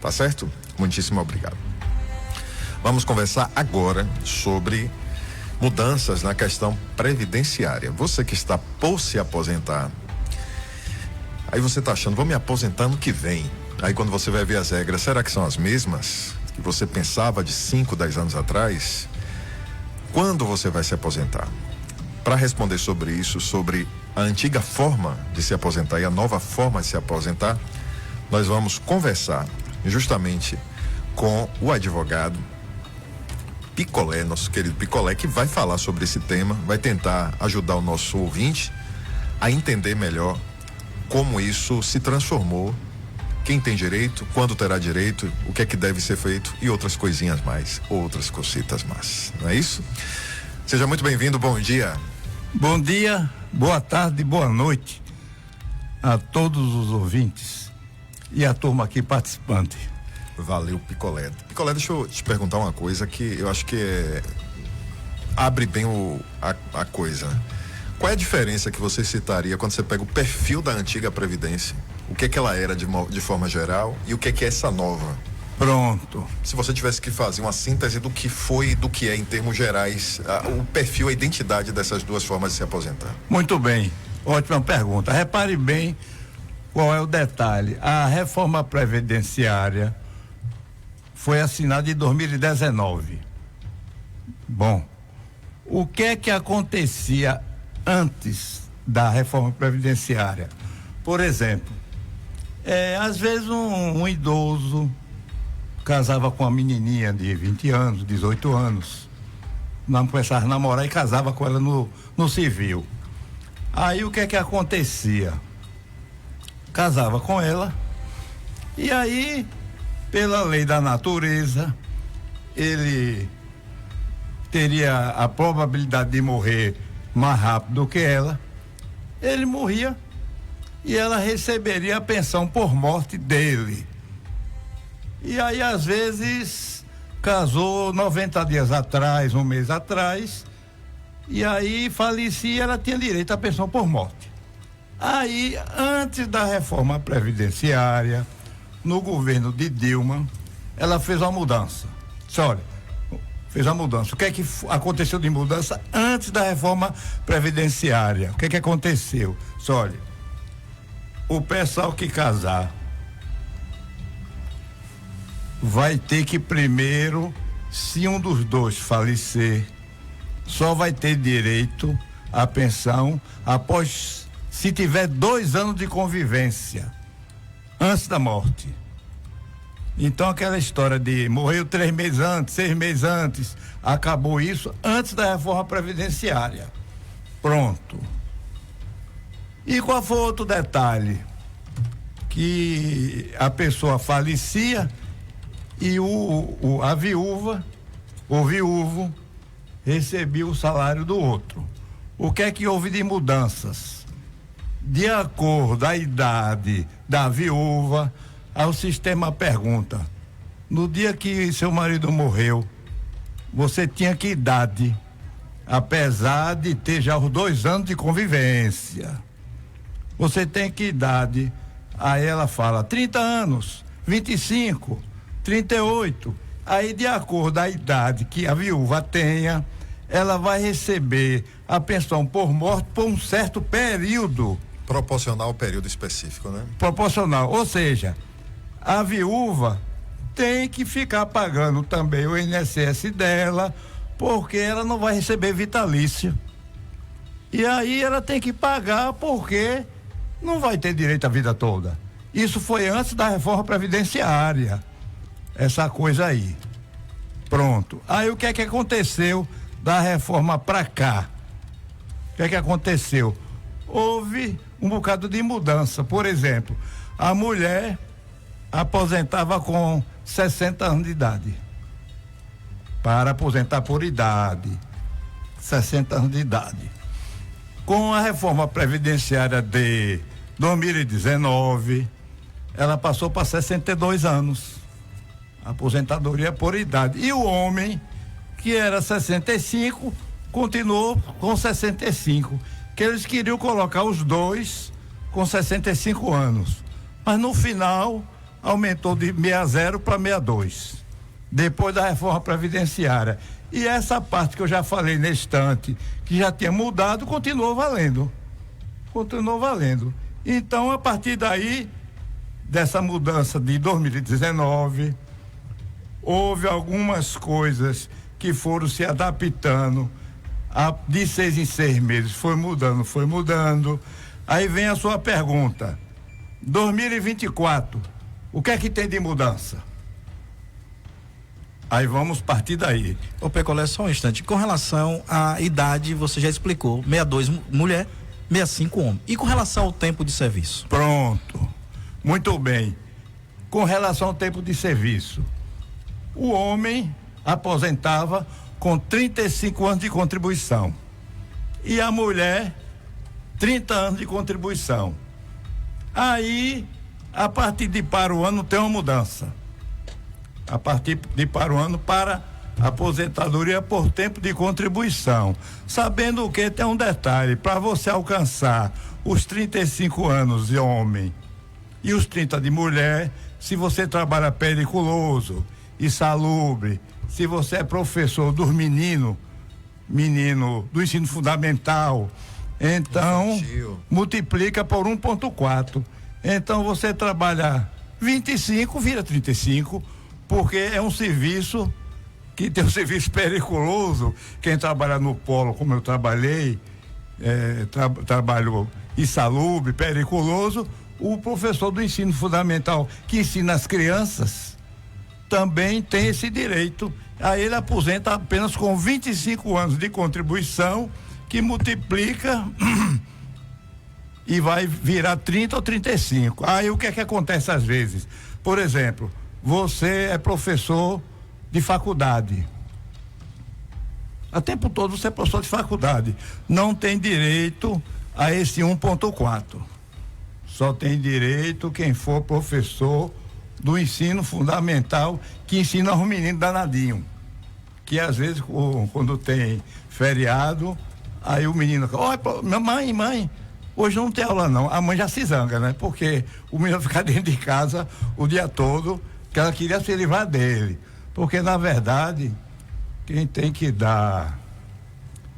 tá certo? Muitíssimo obrigado. Vamos conversar agora sobre mudanças na questão previdenciária. Você que está por se aposentar, aí você está achando, vou me aposentar ano que vem. Aí quando você vai ver as regras, será que são as mesmas que você pensava de 5, 10 anos atrás? Quando você vai se aposentar? Para responder sobre isso, sobre a antiga forma de se aposentar e a nova forma de se aposentar, nós vamos conversar justamente com o advogado Picolé, nosso querido Picolé, que vai falar sobre esse tema, vai tentar ajudar o nosso ouvinte a entender melhor como isso se transformou, quem tem direito, quando terá direito, o que é que deve ser feito e outras coisinhas mais, outras cositas mais, não é isso? Seja muito bem-vindo, bom dia. Bom dia, boa tarde, boa noite a todos os ouvintes e a turma aqui participante. Valeu, Picolé. Picolé, deixa eu te perguntar uma coisa que eu acho que abre bem a coisa. Qual é a diferença que você citaria quando você pega o perfil da antiga Previdência? O que é que ela era de forma geral e o que é essa nova? Pronto. Se você tivesse que fazer uma síntese do que foi e do que é em termos gerais, o perfil, a identidade dessas duas formas de se aposentar. Muito bem, ótima pergunta. Repare bem qual é o detalhe. A reforma previdenciária foi assinada em 2019. Bom, o que é que acontecia antes da reforma previdenciária? Por exemplo, às vezes um idoso casava com uma menininha de 20 anos, 18 anos, não começava a namorar e casava com ela no civil. Aí o que é que acontecia? Casava com ela e aí, pela lei da natureza, ele teria a probabilidade de morrer mais rápido do que ela. Ele morria e ela receberia a pensão por morte dele. E aí, às vezes, casou 90 dias atrás, um mês atrás, e aí falecia, ela tinha direito à pensão por morte. Aí, antes da reforma previdenciária, no governo de Dilma, ela fez uma mudança. Olha, fez uma mudança. O que é que aconteceu de mudança antes da reforma previdenciária? O que é que aconteceu? Olha, o pessoal que casar vai ter que primeiro, se um dos dois falecer, só vai ter direito à pensão após, se tiver 2 anos de convivência antes da morte. Então aquela história de morreu 3 meses antes, 6 meses antes, acabou isso antes da reforma previdenciária. Pronto. E qual foi outro detalhe? Que a pessoa falecia e a viúva, o viúvo, recebia o salário do outro. O que é que houve de mudanças? De acordo com a idade da viúva, o sistema pergunta: no dia que seu marido morreu, você tinha que idade? Apesar de ter já os 2 anos de convivência. Você tem que idade? Aí ela fala 30 anos, 25, 38. Aí, de acordo com a idade que a viúva tenha, ela vai receber a pensão por morte por um certo período. Proporcional ao período específico, né? Proporcional, ou seja, a viúva tem que ficar pagando também o INSS dela, porque ela não vai receber vitalício. E aí ela tem que pagar porque não vai ter direito a vida toda. Isso foi antes da reforma previdenciária, essa coisa aí. Pronto. Aí o que é que aconteceu da reforma para cá? O que é que aconteceu? Houve um bocado de mudança. Por exemplo, a mulher aposentava com 60 anos de idade. Para aposentar por idade. 60 anos de idade. Com a reforma previdenciária de 2019, ela passou para 62 anos. Aposentadoria por idade. E o homem, que era 65, continuou com 65. Que eles queriam colocar os dois com 65 anos. Mas no final, aumentou de 60 para 62, depois da reforma previdenciária. E essa parte que eu já falei na estante, que já tinha mudado, continuou valendo. Continuou valendo. Então, a partir daí, dessa mudança de 2019, houve algumas coisas que foram se adaptando, de 6 em 6 meses, foi mudando. Aí vem a sua pergunta, 2024, o que é que tem de mudança? Aí vamos partir daí. Ô Pecolé, só um instante, com relação à idade, você já explicou, 62 mulher, 65 homem, e com relação ao tempo de serviço? Pronto, muito bem. Com relação ao tempo de serviço, o homem aposentava com 35 anos de contribuição e a mulher 30 anos de contribuição. Aí, a partir de para o ano tem uma mudança. A partir de para o ano para aposentadoria por tempo de contribuição. Sabendo que tem um detalhe, para você alcançar os 35 anos de homem e os 30 de mulher, se você trabalha periculoso, insalubre, se você é professor dos menino do ensino fundamental, então infantil, multiplica por 1,4. Então você trabalha 25, vira 35, porque é um serviço que tem um serviço periculoso. Quem trabalha no polo, como eu trabalhei, trabalho insalubre, periculoso, o professor do ensino fundamental que ensina as crianças também tem esse direito. Aí ele aposenta apenas com 25 anos de contribuição, que multiplica e vai virar 30 ou 35. Aí o que é que acontece às vezes? Por exemplo, você é professor de faculdade. O tempo todo você é professor de faculdade. Não tem direito a esse 1,4. Só tem direito quem for professor do ensino fundamental, que ensina aos meninos danadinho. Que às vezes, quando tem feriado, aí o menino fala, olha, mãe, hoje não tem aula não. A mãe já se zanga, né? Porque o menino fica dentro de casa o dia todo, que ela queria se livrar dele. Porque, na verdade, quem tem que dar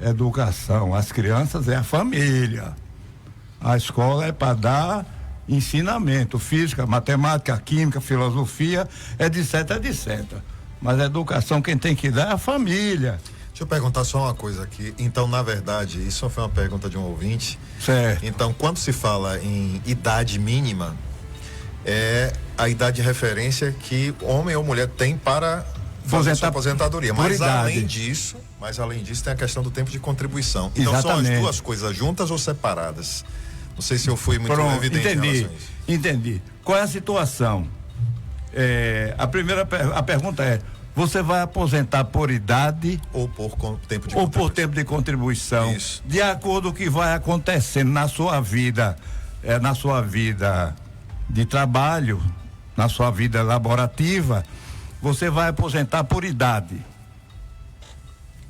educação às crianças é a família. A escola é para dar ensinamento, física, matemática, química, filosofia, etc. Mas a educação quem tem que dar é a família. Deixa eu perguntar só uma coisa aqui. Então, na verdade, isso foi uma pergunta de um ouvinte. Certo. Então, quando se fala em idade mínima, é a idade de referência que homem ou mulher tem para fazer sua aposentadoria. Mas além disso, tem a questão do tempo de contribuição. Então, exatamente, são as duas coisas juntas ou separadas? Não sei se eu fui muito evidente em relação a isso. Entendi. Qual é a situação? A pergunta é: você vai aposentar por idade ou por tempo de contribuição? Ou por tempo de contribuição? Isso. De acordo com o que vai acontecendo na sua vida, de trabalho, na sua vida laborativa, você vai aposentar por idade.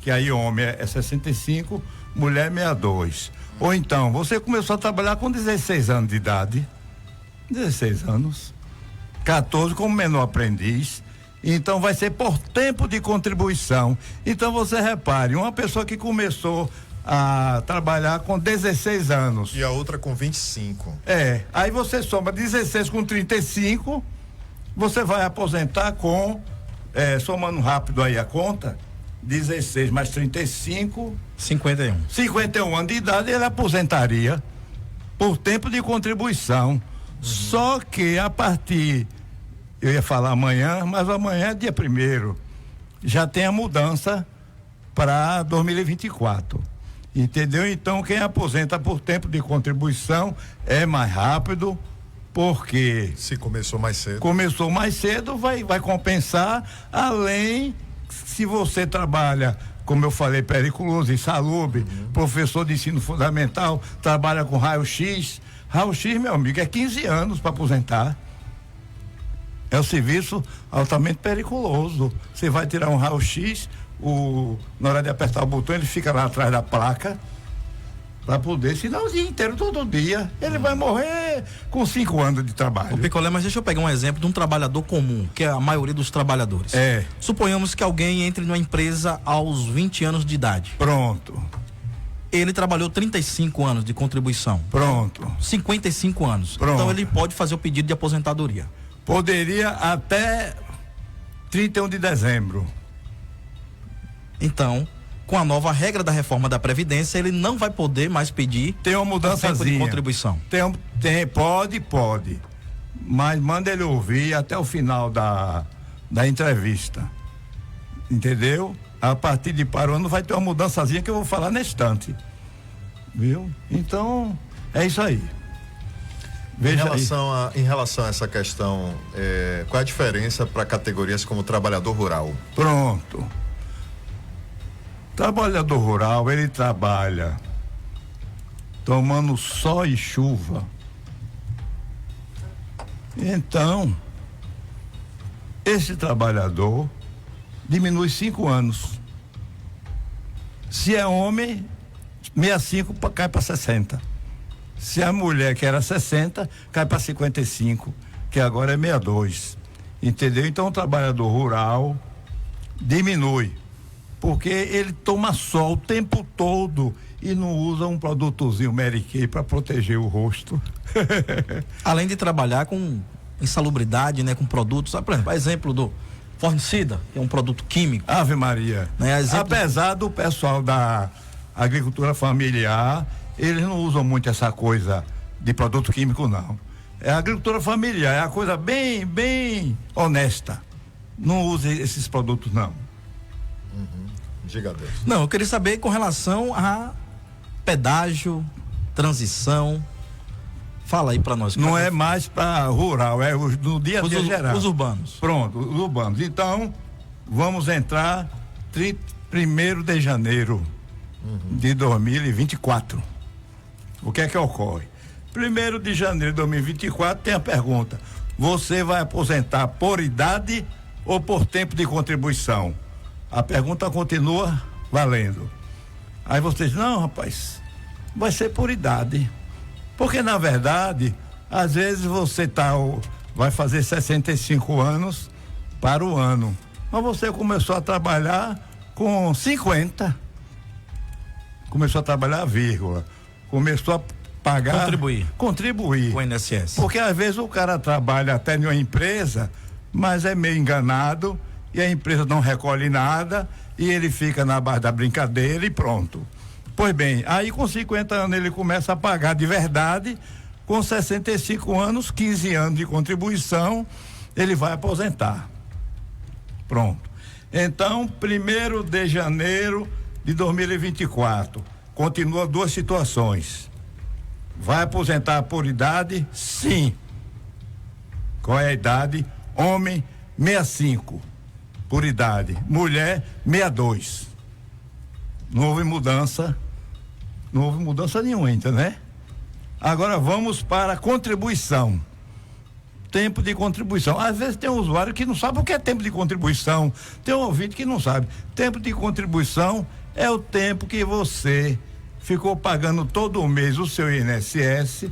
Que aí homem é 65, mulher 62. Ou então, você começou a trabalhar com 16 anos de idade, 16 anos, 14 como menor aprendiz, então vai ser por tempo de contribuição. Então você repare, uma pessoa que começou a trabalhar com 16 anos. E a outra com 25. Aí você soma 16 com 35, você vai aposentar com, somando rápido aí a conta, 16 mais 35... 51 anos de idade, ele aposentaria por tempo de contribuição. Só que a partir, eu ia falar amanhã, mas amanhã é dia 1º, já tem a mudança para 2024. Entendeu? Então, quem aposenta por tempo de contribuição é mais rápido, porque se começou mais cedo, vai compensar, além, se você trabalha, como eu falei, periculoso, insalubre, professor de ensino fundamental, trabalha com raio-x, meu amigo, é 15 anos para aposentar. É um serviço altamente periculoso. Você vai tirar um raio-x, na hora de apertar o botão, ele fica lá atrás da placa, Para poder, senão o dia inteiro, todo dia, ele vai morrer com 5 anos de trabalho. Ô Picolé, mas deixa eu pegar um exemplo de um trabalhador comum, que é a maioria dos trabalhadores. Suponhamos que alguém entre numa empresa aos 20 anos de idade. Pronto. Ele trabalhou 35 anos de contribuição. Pronto. 55 anos. Pronto. Então ele pode fazer o pedido de aposentadoria. Poderia até 31 de dezembro. Então, com a nova regra da reforma da Previdência, ele não vai poder mais pedir tem uma mudançazinha de contribuição. Pode. Mas manda ele ouvir até o final da entrevista. Entendeu? A partir de para o ano vai ter uma mudançazinha que eu vou falar na estante. Viu? Então, é isso aí. Veja em relação a essa questão, qual é a diferença para categorias como trabalhador rural? Pronto. Trabalhador rural, ele trabalha tomando sol e chuva. Então, esse trabalhador diminui 5 anos. Se é homem, 65 cai para 60. Se a mulher, que era 60, cai para 55, que agora é 62. Entendeu? Então o trabalhador rural diminui, porque ele toma sol o tempo todo e não usa um produtozinho Mary Kay para proteger o rosto. Além de trabalhar com insalubridade, né, com produtos, por exemplo do fornicida, que é um produto químico. Ave Maria. Né, apesar do pessoal da agricultura familiar, eles não usam muito essa coisa de produto químico, não. É a agricultura familiar, é a coisa bem honesta. Não use esses produtos, não. Diga, Deus. Não, eu queria saber com relação a pedágio, transição. Fala aí para nós. Não é mais para rural, é no dia a dia geral. Os urbanos. Pronto, os urbanos. Então, vamos entrar 1º de janeiro de 2024. O que é que ocorre? 1º de janeiro de 2024 tem a pergunta: você vai aposentar por idade ou por tempo de contribuição? A pergunta continua valendo. Aí você diz: não, rapaz, vai ser por idade. Porque na verdade, às vezes você vai fazer 65 anos para o ano, mas você começou a trabalhar com 50. Começou a trabalhar vírgula. Começou a pagar. Contribuir. Com o INSS. Porque às vezes o cara trabalha até em uma empresa, mas é meio enganado e a empresa não recolhe nada e ele fica na base da brincadeira e pronto. Pois bem, aí com 50 anos ele começa a pagar de verdade, com 65 anos, 15 anos de contribuição, ele vai aposentar. Pronto. Então, 1º de janeiro de 2024, continua 2 situações. Vai aposentar por idade? Sim. Qual é a idade? Homem, 65, por idade. Mulher, 62. Não houve mudança nenhuma ainda, né? Agora vamos para a contribuição. Tempo de contribuição. Às vezes tem um usuário que não sabe o que é tempo de contribuição. Tem um ouvinte que não sabe. Tempo de contribuição é o tempo que você ficou pagando todo mês o seu INSS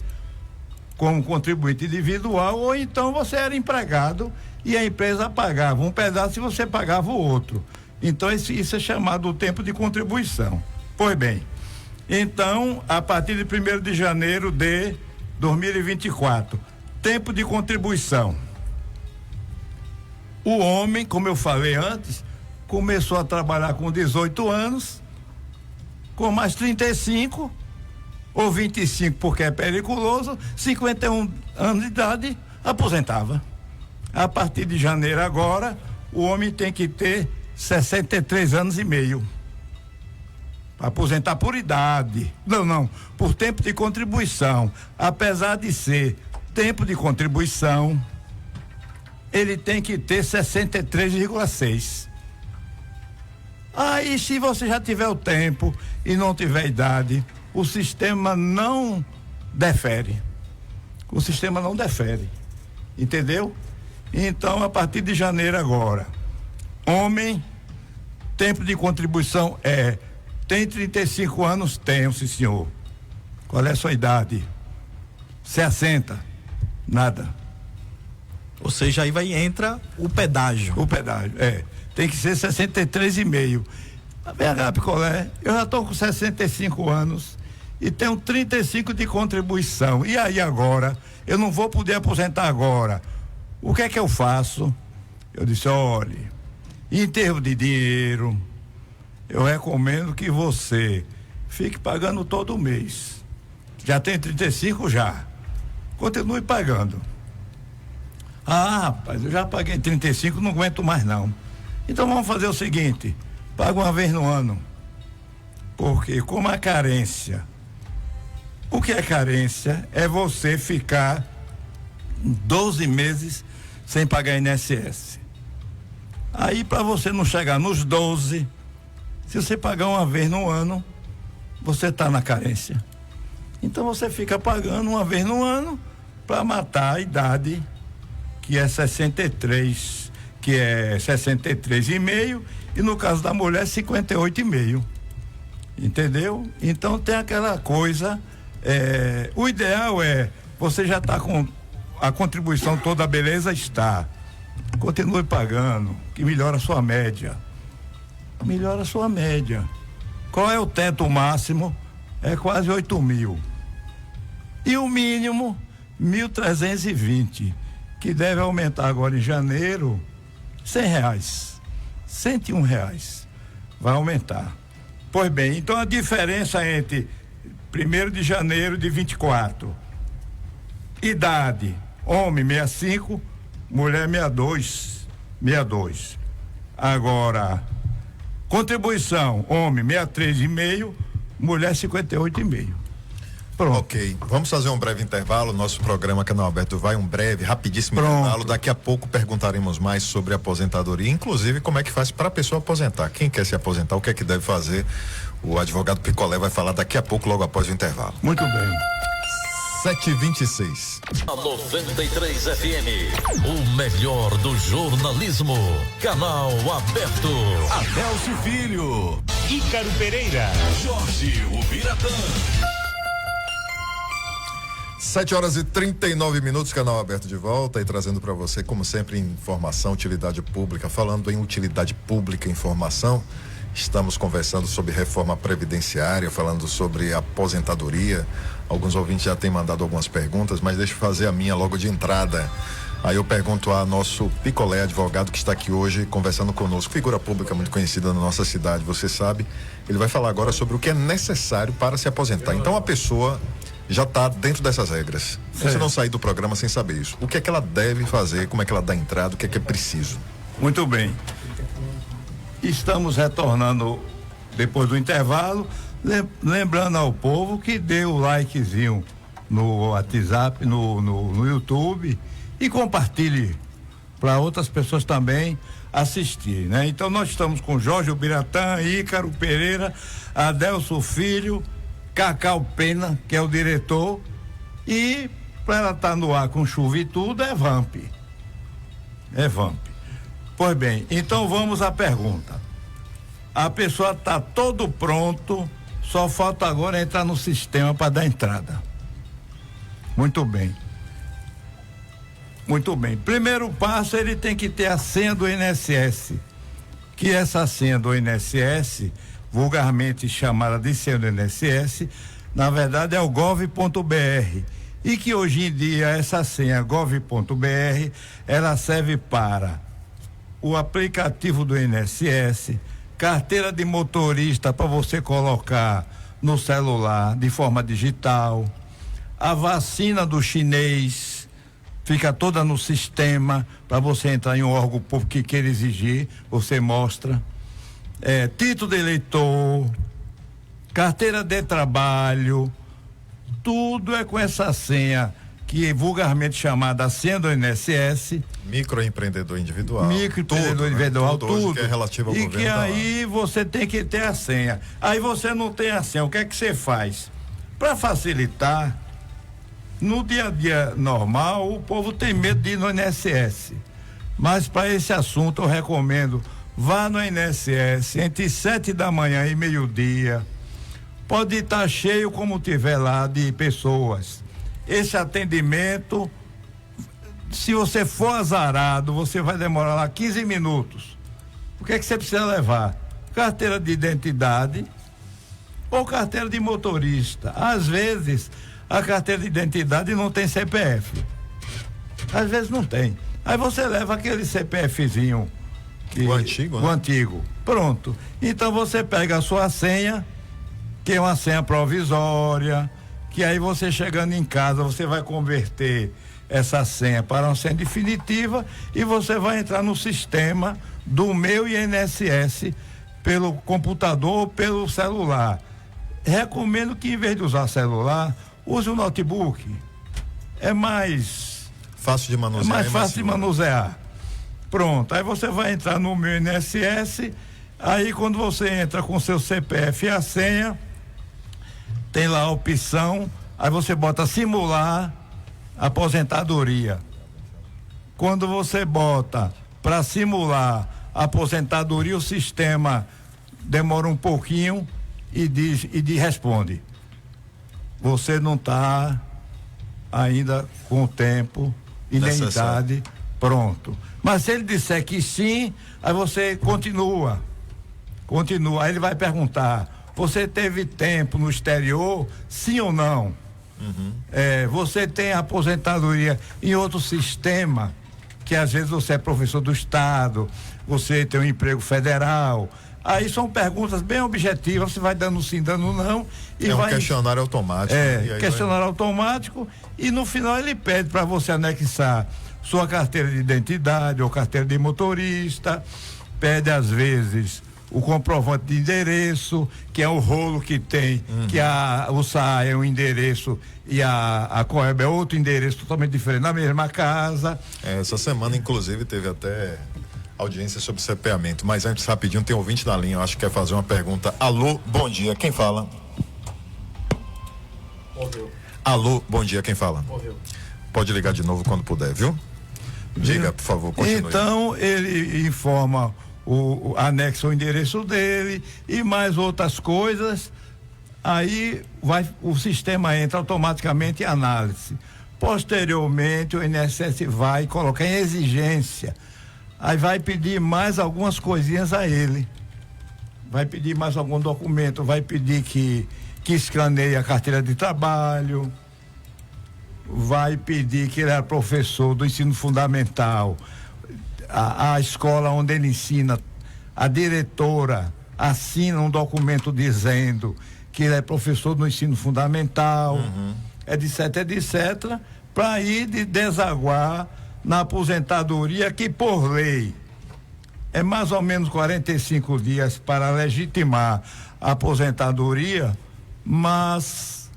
como contribuinte individual, ou então você era empregado e a empresa pagava um pedaço e você pagava o outro. Então isso é chamado de tempo de contribuição. Pois bem, então a partir de 1º de janeiro de 2024, tempo de contribuição. O homem, como eu falei antes, começou a trabalhar com 18 anos, com mais 35 ou 25, porque é periculoso, 51 anos de idade, aposentava. A partir de janeiro agora, o homem tem que ter 63 anos e meio. Para aposentar por idade. Não, por tempo de contribuição. Apesar de ser tempo de contribuição, ele tem que ter 63,6. Aí, se você já tiver o tempo e não tiver idade, o sistema não defere. O sistema não defere. Entendeu? Então, a partir de janeiro agora, homem, tempo de contribuição tem 35 anos? Tenho, sim, senhor. Qual é a sua idade? 60. Nada. Ou seja, aí entra o pedágio. O pedágio, tem que ser 63,5. Vem cá, Picolé, eu já estou com 65 anos e tenho 35 de contribuição. E aí agora? Eu não vou poder aposentar agora. O que é que eu faço? Eu disse, olha, em termos de dinheiro, eu recomendo que você fique pagando todo mês. Já tem 35 já. Continue pagando. Ah, rapaz, eu já paguei 35, não aguento mais não. Então vamos fazer o seguinte, paga uma vez no ano. Porque como a carência, o que é carência? É você ficar 12 meses sem pagar INSS. Aí para você não chegar nos 12, se você pagar uma vez no ano, você está na carência. Então você fica pagando uma vez no ano para matar a idade que é 63, que é 63,5, e no caso da mulher 58,5. Entendeu? Então tem aquela coisa, o ideal é você já está com a contribuição toda, beleza, está. Continue pagando, que melhora a sua média. Melhora a sua média. Qual é o teto máximo? É quase 8.000. E o mínimo, 1.320, que deve aumentar agora em janeiro, R$100, R$101. Vai aumentar. Pois bem, então a diferença entre 1º de janeiro de 24, idade, homem 65, mulher 62. Agora, contribuição, homem 63,5, mulher 58,5. Pronto. Ok, vamos fazer um breve intervalo. Nosso programa Canal Aberto vai um breve, rapidíssimo intervalo. Daqui a pouco perguntaremos mais sobre aposentadoria, inclusive como é que faz para a pessoa aposentar. Quem quer se aposentar, o que é que deve fazer? O advogado Picolé vai falar daqui a pouco, logo após o intervalo. Muito bem. 7h26. A 93 FM, o melhor do jornalismo. Canal Aberto. Adelcio Filho, Ícaro Pereira, Jorge Ubiratã. 7h39, Canal Aberto de volta e trazendo para você, como sempre, informação, utilidade pública. Falando em utilidade pública e informação, estamos conversando sobre reforma previdenciária, falando sobre aposentadoria. Alguns ouvintes já têm mandado algumas perguntas, mas deixa eu fazer a minha logo de entrada. Aí eu pergunto a nosso Picolé, advogado que está aqui hoje conversando conosco, figura pública muito conhecida na nossa cidade, você sabe. Ele vai falar agora sobre o que é necessário para se aposentar. Então a pessoa já está dentro dessas regras. Você não sair do programa sem saber isso. O que é que ela deve fazer, como é que ela dá entrada, o que é preciso? Muito bem. Estamos retornando depois do intervalo, lembrando ao povo que dê o likezinho no WhatsApp, no YouTube e compartilhe para outras pessoas também assistir, né? Então nós estamos com Jorge Ubiratã, Ícaro Pereira, Adelcio Filho, Cacau Pena, que é o diretor, e para ela estar no ar com chuva e tudo é Vamp. Pois bem, então vamos à pergunta. A pessoa está todo pronto, só falta agora entrar no sistema para dar entrada. Muito bem. Primeiro passo, ele tem que ter a senha do INSS, que essa senha do INSS, vulgarmente chamada de senha do INSS, na verdade é o gov.br, e que hoje em dia essa senha gov.br, ela serve para o aplicativo do INSS, carteira de motorista para você colocar no celular de forma digital, a vacina do chinês fica toda no sistema para você entrar em um órgão público que queira exigir, você mostra, título de eleitor, carteira de trabalho, tudo é com essa senha que é vulgarmente chamada senha do INSS. Microempreendedor individual. Tudo que é relativo ao e governo. E que aí você tem que ter a senha. Aí você não tem a senha, o que é que você faz? Para facilitar, no dia a dia normal, o povo tem medo de ir no INSS. Mas para esse assunto eu recomendo, vá no INSS entre 7 da manhã e meio-dia, Pode estar cheio como tiver lá de pessoas. Esse atendimento, se você for azarado, você vai demorar lá 15 minutos. O que é que você precisa levar? Carteira de identidade ou carteira de motorista. Às vezes, a carteira de identidade não tem CPF. Às vezes não tem. Aí você leva aquele CPFzinho. O antigo, né? O antigo. Pronto. Então você pega a sua senha, que é uma senha provisória, que aí você chegando em casa, você vai converter essa senha para uma senha definitiva e você vai entrar no sistema do meu INSS pelo computador ou pelo celular. Recomendo que, em vez de usar celular, use o notebook. É mais fácil de manusear. É mais fácil de manusear. Pronto, aí você vai entrar no meu INSS, aí quando você entra com seu CPF e a senha, tem lá a opção, aí você bota simular aposentadoria. Quando você bota para simular aposentadoria, o sistema demora um pouquinho e responde: você não está ainda com o tempo, indemnidade, pronto. Mas se ele disser que sim, aí você continua. Aí ele vai perguntar: você teve tempo no exterior, sim ou não? Você tem aposentadoria em outro sistema, que às vezes você é professor do estado, você tem um emprego federal. Aí são perguntas bem objetivas, você vai dando sim, dando não. E um questionário automático. Questionário automático, e no final ele pede para você anexar sua carteira de identidade ou carteira de motorista, pede às vezes o comprovante de endereço, que é o rolo que tem, que o SA é um endereço e a Coeb é outro endereço totalmente diferente, na mesma casa. Essa semana, inclusive, teve até audiência sobre CPamento, mas antes, rapidinho, tem ouvinte na linha, eu acho que quer fazer uma pergunta. Alô, bom dia, quem fala? Morreu. Alô, bom dia, quem fala? Morreu. Pode ligar de novo quando puder, viu? Diga, por favor, continue. Então, ele informa anexa o endereço dele e mais outras coisas, aí o sistema entra automaticamente em análise. Posteriormente, o INSS vai colocar em exigência, aí vai pedir mais algumas coisinhas a ele, vai pedir mais algum documento, vai pedir que escaneie a carteira de trabalho, vai pedir que ele é professor do ensino fundamental, a escola onde ele ensina, a diretora assina um documento dizendo que ele é professor do ensino fundamental, etc, para ir desaguar na aposentadoria, que por lei é mais ou menos 45 dias para legitimar a aposentadoria, mas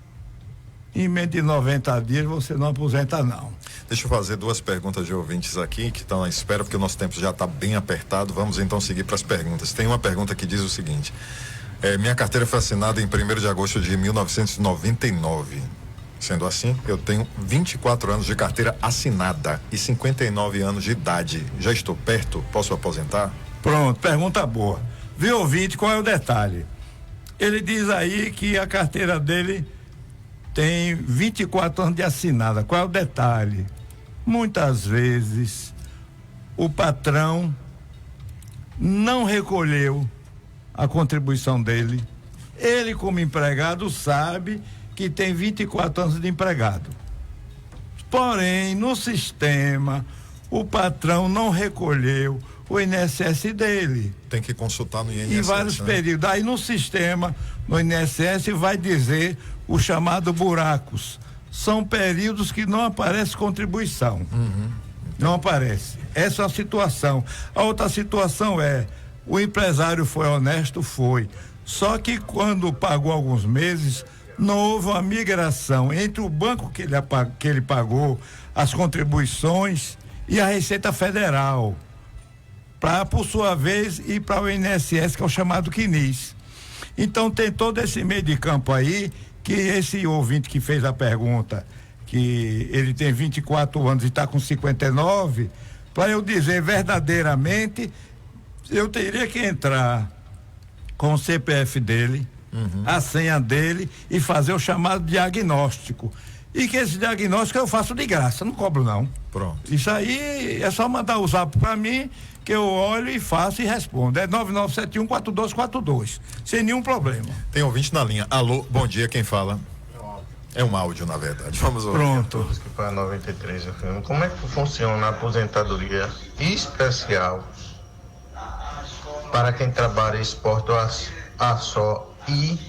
em menos de 90 dias você não aposenta, não. Deixa eu fazer duas perguntas de ouvintes aqui que estão à espera, porque o nosso tempo já está bem apertado. Vamos então seguir para as perguntas. Tem uma pergunta que diz o seguinte: minha carteira foi assinada em 1º de agosto de 1999. Sendo assim, eu tenho 24 anos de carteira assinada e 59 anos de idade. Já estou perto? Posso aposentar? Pronto, pergunta boa. Viu, ouvinte, qual é o detalhe? Ele diz aí que a carteira dele tem 24 anos de assinada. Qual é o detalhe? Muitas vezes o patrão não recolheu a contribuição dele. Ele, como empregado, sabe que tem 24 anos de empregado. Porém, no sistema, o patrão não recolheu o INSS dele. Tem que consultar no INSS. Em vários períodos. Aí no sistema, no INSS, vai dizer o chamado buracos. São períodos que não aparece contribuição. Não aparece. Essa é a situação. A outra situação é: o empresário foi honesto? Foi. Só que quando pagou alguns meses, não houve uma migração entre o banco que ele pagou as contribuições e a Receita Federal, para, por sua vez, ir para o INSS, que é o chamado CNIS. Então tem todo esse meio de campo aí, que esse ouvinte que fez a pergunta, que ele tem 24 anos e está com 59, para eu dizer verdadeiramente, eu teria que entrar com o CPF dele, a senha dele e fazer o chamado diagnóstico. E que esse diagnóstico eu faço de graça, não cobro não. Pronto. Isso aí é só mandar o zap para mim, que eu olho e faço e respondo. É 9971-4242, sem nenhum problema. Tem ouvinte na linha. Alô, bom dia, quem fala? É um áudio, na verdade. Vamos ouvir. Pronto. Que para 93 FM. Como é que funciona a aposentadoria especial para quem trabalha em esporte a só e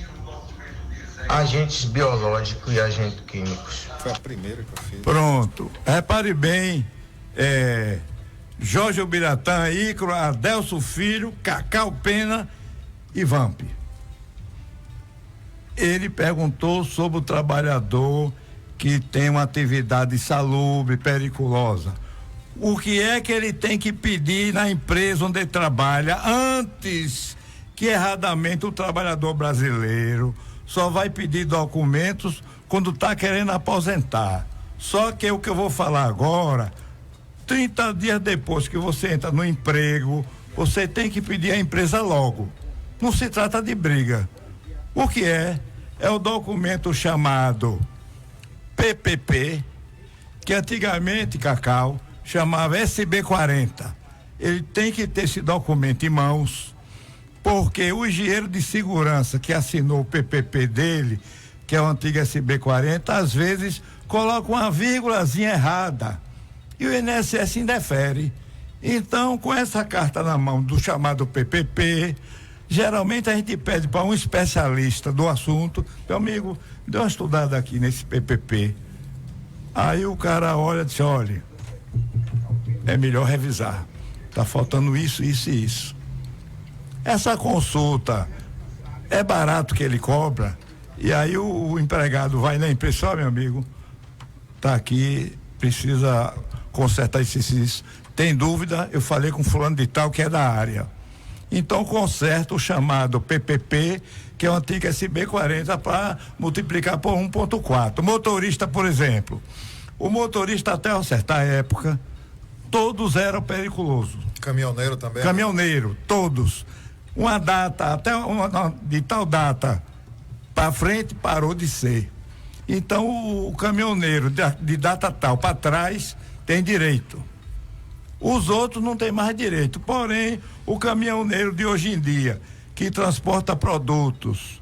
agentes biológicos e agentes químicos? Foi a primeira que eu fiz. Pronto. Repare bem, Jorge Ubiratã, Ícaro, Adelso Filho, Cacau Pena e Vamp. Ele perguntou sobre o trabalhador que tem uma atividade insalubre, periculosa. O que é que ele tem que pedir na empresa onde ele trabalha antes que erradamente o trabalhador brasileiro só vai pedir documentos quando está querendo aposentar. Só que o que eu vou falar agora, 30 dias depois que você entra no emprego, você tem que pedir à empresa logo. Não se trata de briga. O que é o documento chamado PPP, que antigamente, Cacau, chamava SB40. Ele tem que ter esse documento em mãos, porque o engenheiro de segurança que assinou o PPP dele, que é o antigo SB40, às vezes coloca uma vírgulazinha errada e o INSS indefere. Então, com essa carta na mão do chamado PPP, geralmente a gente pede para um especialista do assunto, meu amigo, dê uma estudada aqui nesse PPP. Aí o cara olha e diz, olha, é melhor revisar, tá faltando isso, isso e isso. Essa consulta é barato que ele cobra, e aí o empregado vai na empresa, meu amigo, tá aqui, precisa consertar isso. Tem dúvida? Eu falei com fulano de tal que é da área. Então conserta o chamado PPP, que é o antigo SB40, para multiplicar por 1.4. Motorista, por exemplo, o motorista até uma certa época, todos eram periculosos. Caminhoneiro também? Caminhoneiro, todos. Uma data, de tal data para frente, parou de ser. Então o caminhoneiro de data tal para trás tem direito. Os outros não têm mais direito. Porém, o caminhoneiro de hoje em dia, que transporta produtos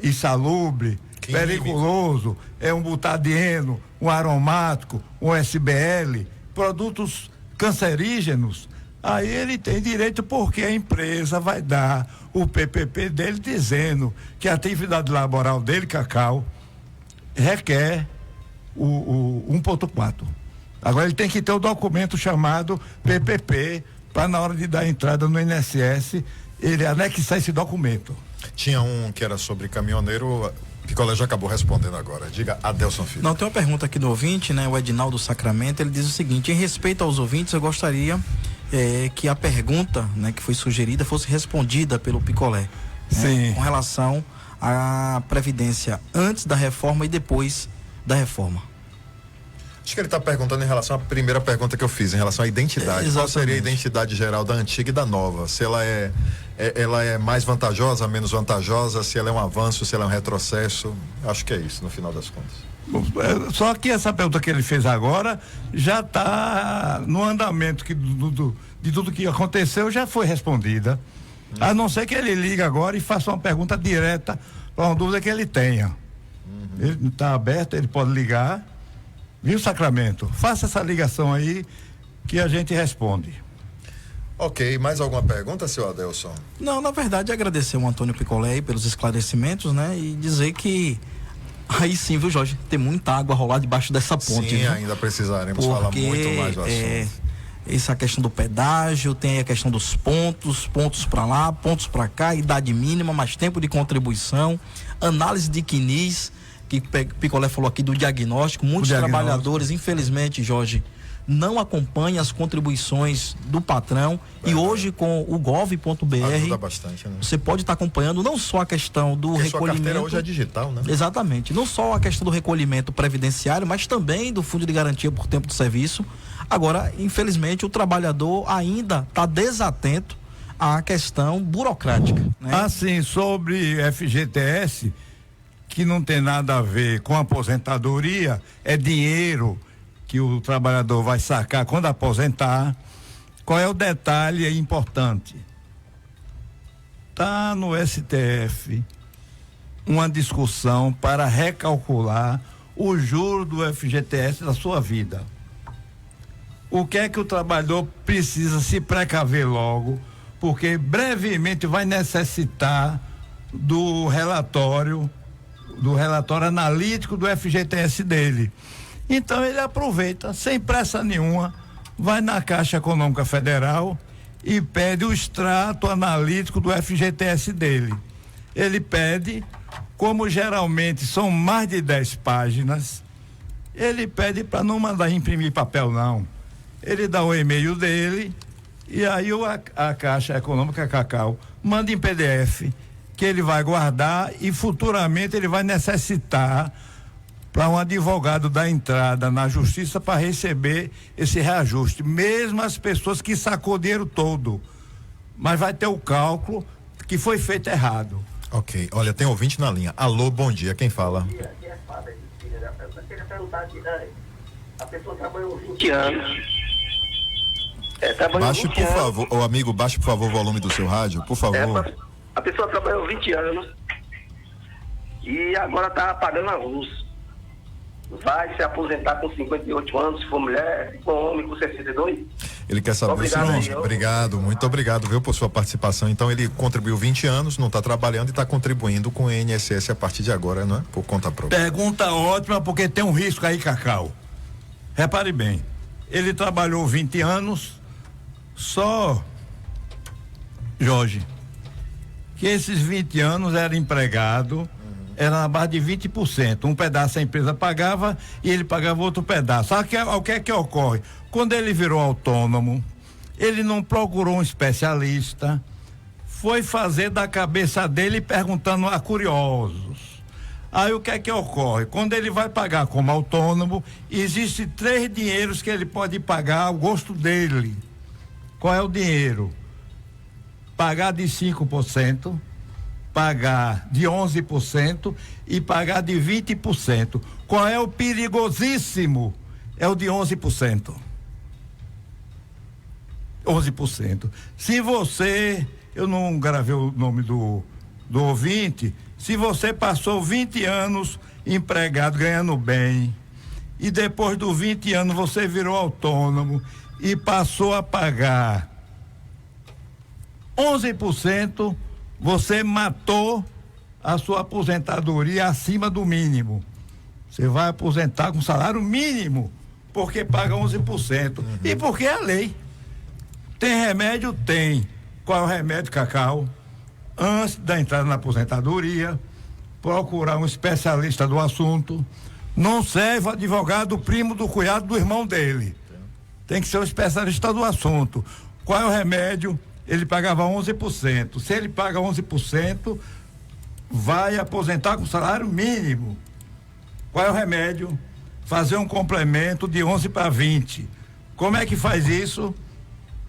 insalubre, periculoso, é um butadieno, um aromático, um SBL, produtos cancerígenos, aí ele tem direito, porque a empresa vai dar o PPP dele dizendo que a atividade laboral dele, Cacau, requer o 1.4. Agora ele tem que ter o documento chamado PPP para, na hora de dar entrada no INSS, ele anexar esse documento. Tinha um que era sobre caminhoneiro, Picolé já acabou respondendo agora. Diga, Adelson Filho. Não, tem uma pergunta aqui do ouvinte, né? O Edinaldo Sacramento, ele diz o seguinte: em respeito aos ouvintes, eu gostaria que a pergunta, né, que foi sugerida fosse respondida pelo Picolé. Sim. Com relação à Previdência antes da reforma e depois da reforma. Acho que ele está perguntando em relação à primeira pergunta que eu fiz, em relação à identidade. Qual seria a identidade geral da antiga e da nova? Se ela é mais vantajosa, menos vantajosa, se ela é um avanço, se ela é um retrocesso. Acho que é isso, no final das contas. Só que essa pergunta que ele fez agora já está no andamento de tudo que aconteceu, já foi respondida. A não ser que ele ligue agora e faça uma pergunta direta para uma dúvida que ele tenha. Ele está aberto, ele pode ligar. Viu, Sacramento? Faça essa ligação aí que a gente responde. Ok, mais alguma pergunta, seu Adelson? Não, na verdade, agradecer o Antônio Picolé pelos esclarecimentos, né? E dizer que aí sim, viu, Jorge? Tem muita água a rolar debaixo dessa ponte. Sim, ainda precisaremos falar muito mais do assunto. Essa questão do pedágio, tem aí a questão dos pontos para lá, pontos para cá, idade mínima, mais tempo de contribuição, análise de CNIS, que Picolé falou aqui do diagnóstico. Muitos trabalhadores, infelizmente, Jorge, não acompanham as contribuições do patrão. Verdade. E hoje, com o gov.br, ajuda bastante, né? Você pode estar acompanhando não só a questão do recolhimento. Sua carteira hoje é digital, né? Exatamente. Não só a questão do recolhimento previdenciário, mas também do fundo de garantia por tempo de serviço. Agora, infelizmente, o trabalhador ainda está desatento à questão burocrática, né? Assim, sobre FGTS, que não tem nada a ver com aposentadoria, é dinheiro que o trabalhador vai sacar quando aposentar. Qual é o detalhe importante? Está no STF uma discussão para recalcular o juro do FGTS da sua vida. O que é que o trabalhador precisa se precaver logo, porque brevemente vai necessitar do relatório analítico do FGTS dele. Então ele aproveita, sem pressa nenhuma, vai na Caixa Econômica Federal e pede o extrato analítico do FGTS dele. Ele pede, como geralmente são mais de 10 páginas, ele pede para não mandar imprimir papel, não. Ele dá o e-mail dele e aí a Caixa Econômica Cacau manda em PDF, que ele vai guardar e futuramente ele vai necessitar para um advogado dar entrada na justiça para receber esse reajuste, mesmo as pessoas que sacou o dinheiro todo, mas vai ter o cálculo que foi feito errado. Ok, olha, tem ouvinte na linha. Alô, bom dia, quem fala? A pessoa trabalhou 20 anos. Baixe, por favor, ô amigo, baixe por favor o volume do seu rádio, por favor. A pessoa trabalhou 20 anos e agora está pagando a luz. Vai se aposentar com 58 anos, se for mulher, se for homem com 62. Ele quer saber o seguinte. Obrigado, muito obrigado, viu, por sua participação. Então ele contribuiu 20 anos, não está trabalhando e está contribuindo com o INSS a partir de agora, não é? Por conta própria. Pergunta ótima, porque tem um risco aí, Cacau. Repare bem, ele trabalhou 20 anos, só, Jorge, que esses 20 anos era empregado, era na base de 20%. Um pedaço a empresa pagava e ele pagava outro pedaço. Só que o que é que ocorre? Quando ele virou autônomo, ele não procurou um especialista, foi fazer da cabeça dele perguntando a curiosos. Aí o que é que ocorre? Quando ele vai pagar como autônomo, existem 3 dinheiros que ele pode pagar ao gosto dele. Qual é o dinheiro? Pagar de 5%, pagar de 11% e pagar de 20%. Qual é o perigosíssimo? É o de 11%. 11%. Se você, eu não gravei o nome do ouvinte, se você passou 20 anos empregado, ganhando bem, e depois dos 20 anos você virou autônomo e passou a pagar 11%, você matou a sua aposentadoria acima do mínimo. Você vai aposentar com salário mínimo, porque paga 11%. E porque é a lei. Tem remédio? Tem. Qual é o remédio, Cacau? Antes da entrada na aposentadoria, procurar um especialista do assunto. Não serve o advogado primo do cunhado do irmão dele. Tem que ser um especialista do assunto. Qual é o remédio? Ele pagava 11%. Se ele paga 11%, vai aposentar com salário mínimo. Qual é o remédio? Fazer um complemento de 11 para 20. Como é que faz isso?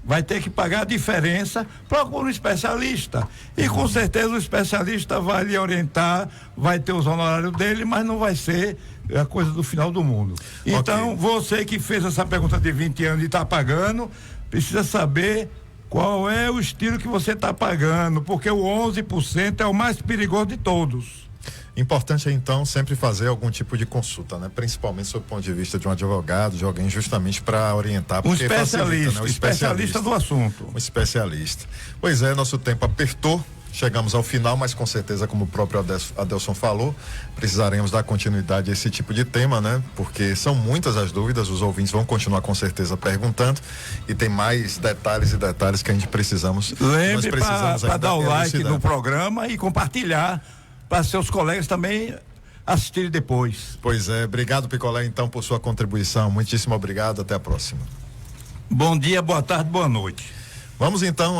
Vai ter que pagar a diferença, procura um especialista. E com certeza o especialista vai lhe orientar, vai ter os honorários dele, mas não vai ser a coisa do final do mundo. Então, você que fez essa pergunta de 20 anos e está pagando, precisa saber qual é o estilo que você está pagando, porque o 11% é o mais perigoso de todos. Importante é, então, sempre fazer algum tipo de consulta, né? Principalmente sob o ponto de vista de um advogado, de alguém justamente para orientar. Um especialista, facilita, né? Especialista do assunto. Um especialista. Pois é, nosso tempo apertou, chegamos ao final, mas com certeza, como o próprio Adelson falou, precisaremos dar continuidade a esse tipo de tema, né? Porque são muitas as dúvidas, os ouvintes vão continuar com certeza perguntando e tem mais detalhes e detalhes que a gente precisamos. Lembre para dar o like no programa e compartilhar para seus colegas também assistirem depois. Pois é, obrigado, Picolé, então, por sua contribuição. Muitíssimo obrigado, até a próxima. Bom dia, boa tarde, boa noite. Vamos então